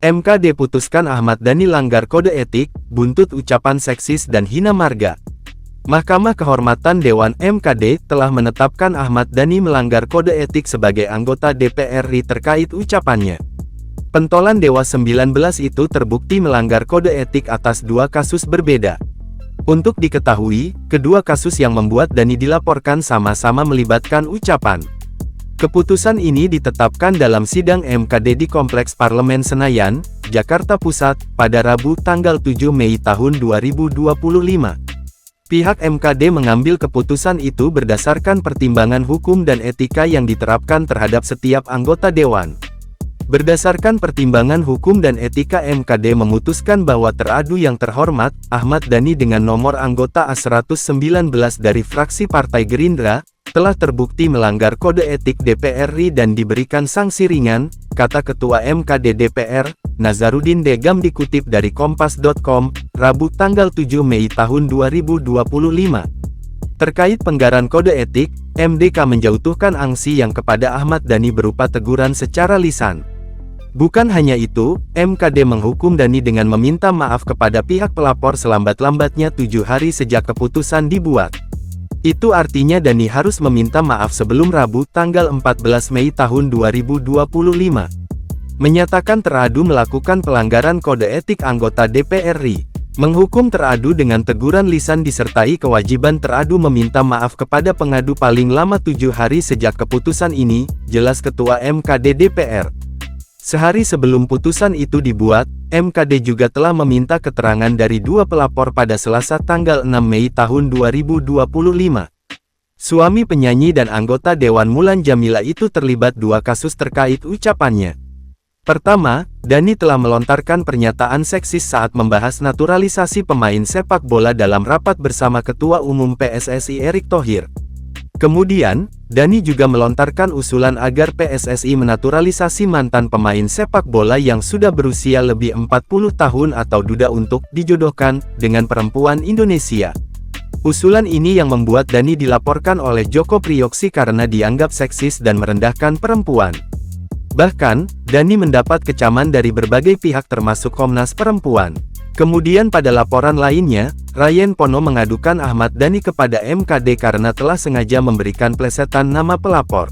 MKD putuskan Ahmad Dhani langgar kode etik, buntut ucapan seksis dan hina marga. Mahkamah Kehormatan Dewan MKD telah menetapkan Ahmad Dhani melanggar kode etik sebagai anggota DPR RI terkait ucapannya. Pentolan Dewa 19 itu terbukti melanggar kode etik atas dua kasus berbeda. Untuk diketahui, kedua kasus yang membuat Dhani dilaporkan sama-sama melibatkan ucapan. Keputusan ini ditetapkan dalam sidang MKD di Kompleks Parlemen Senayan, Jakarta Pusat, pada Rabu tanggal 7 Mei tahun 2025. Pihak MKD mengambil keputusan itu berdasarkan pertimbangan hukum dan etika yang diterapkan terhadap setiap anggota Dewan. Berdasarkan pertimbangan hukum dan etika MKD memutuskan bahwa teradu yang terhormat, Ahmad Dhani dengan nomor anggota A119 dari fraksi Partai Gerindra, telah terbukti melanggar kode etik DPR RI dan diberikan sanksi ringan, kata Ketua MKD DPR, Nazarudin Degam dikutip dari Kompas.com, Rabu tanggal 7 Mei tahun 2025. Terkait pelanggaran kode etik, MDK menjatuhkan sanksi yang kepada Ahmad Dhani berupa teguran secara lisan. Bukan hanya itu, MKD menghukum Dhani dengan meminta maaf kepada pihak pelapor selambat-lambatnya 7 hari sejak keputusan dibuat. Itu artinya Dhani harus meminta maaf sebelum Rabu tanggal 14 Mei tahun 2025. Menyatakan teradu melakukan pelanggaran kode etik anggota DPR RI. Menghukum teradu dengan teguran lisan disertai kewajiban teradu meminta maaf kepada pengadu paling lama 7 hari sejak keputusan ini, jelas Ketua MKD DPR. Sehari sebelum putusan itu dibuat, MKD juga telah meminta keterangan dari dua pelapor pada Selasa tanggal 6 Mei tahun 2025. Suami penyanyi dan anggota Dewan Mulan Jamila itu terlibat dua kasus terkait ucapannya. Pertama, Dhani telah melontarkan pernyataan seksis saat membahas naturalisasi pemain sepak bola dalam rapat bersama Ketua Umum PSSI Erick Thohir. Kemudian, Dhani juga melontarkan usulan agar PSSI menaturalisasi mantan pemain sepak bola yang sudah berusia lebih 40 tahun atau duda untuk dijodohkan dengan perempuan Indonesia. Usulan ini yang membuat Dhani dilaporkan oleh Joko Priyoksi karena dianggap seksis dan merendahkan perempuan. Bahkan, Dhani mendapat kecaman dari berbagai pihak termasuk Komnas Perempuan. Kemudian pada laporan lainnya, Ryan Pono mengadukan Ahmad Dhani kepada MKD karena telah sengaja memberikan plesetan nama pelapor.